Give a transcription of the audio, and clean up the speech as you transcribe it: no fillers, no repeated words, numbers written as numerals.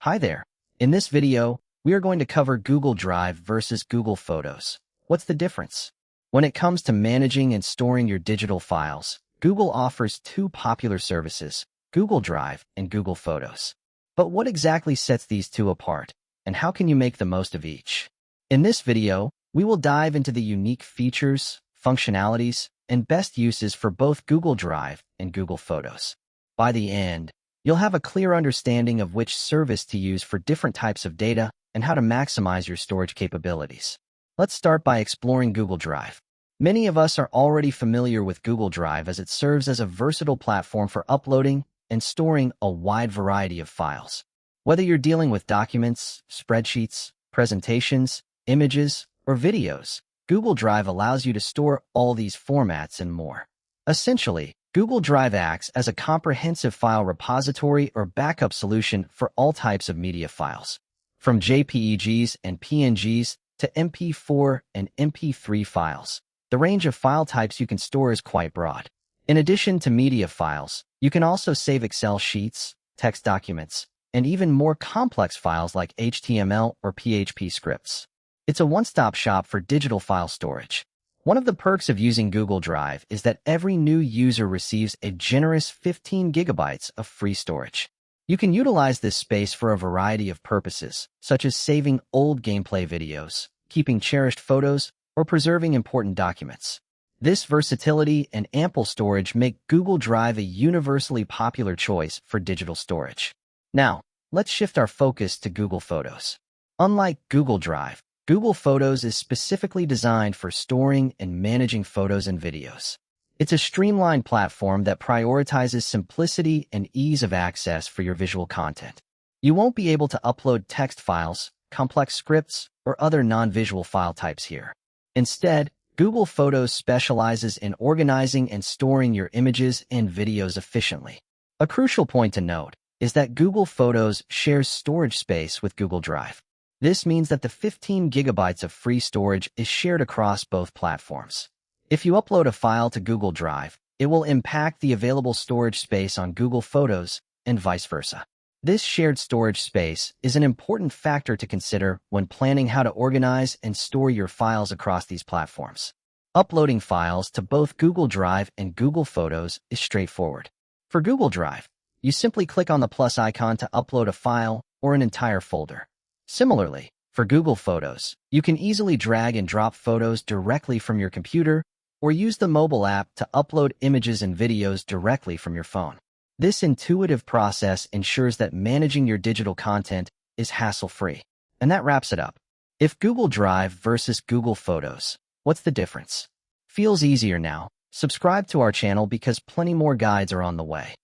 Hi there. In this video, we are going to cover Google Drive versus Google Photos. What's the difference? When it comes to managing and storing your digital files, Google offers two popular services, Google Drive and Google Photos. But what exactly sets these two apart, and how can you make the most of each? In this video, we will dive into the unique features, functionalities, and best uses for both Google Drive and Google Photos. By the end, you'll have a clear understanding of which service to use for different types of data and how to maximize your storage capabilities. Let's start by exploring Google Drive. Many of us are already familiar with Google Drive as it serves as a versatile platform for uploading and storing a wide variety of files. Whether you're dealing with documents, spreadsheets, presentations, images, or videos, Google Drive allows you to store all these formats and more. Essentially, Google Drive acts as a comprehensive file repository or backup solution for all types of media files. From JPEGs and PNGs to MP4 and MP3 files, the range of file types you can store is quite broad. In addition to media files, you can also save Excel sheets, text documents, and even more complex files like HTML or PHP scripts. It's a one-stop shop for digital file storage. One of the perks of using Google Drive is that every new user receives a generous 15 gigabytes of free storage. You can utilize this space for a variety of purposes, such as saving old gameplay videos, keeping cherished photos, or preserving important documents. This versatility and ample storage make Google Drive a universally popular choice for digital storage. Now, let's shift our focus to Google Photos. Unlike Google Drive, Google Photos is specifically designed for storing and managing photos and videos. It's a streamlined platform that prioritizes simplicity and ease of access for your visual content. You won't be able to upload text files, complex scripts, or other non-visual file types here. Instead, Google Photos specializes in organizing and storing your images and videos efficiently. A crucial point to note is that Google Photos shares storage space with Google Drive. This means that the 15 gigabytes of free storage is shared across both platforms. If you upload a file to Google Drive, it will impact the available storage space on Google Photos and vice versa. This shared storage space is an important factor to consider when planning how to organize and store your files across these platforms. Uploading files to both Google Drive and Google Photos is straightforward. For Google Drive, you simply click on the plus icon to upload a file or an entire folder. Similarly, for Google Photos, you can easily drag and drop photos directly from your computer or use the mobile app to upload images and videos directly from your phone. This intuitive process ensures that managing your digital content is hassle-free. And that wraps it up. If Google Drive versus Google Photos, what's the difference? Feels easier now. Subscribe to our channel because plenty more guides are on the way.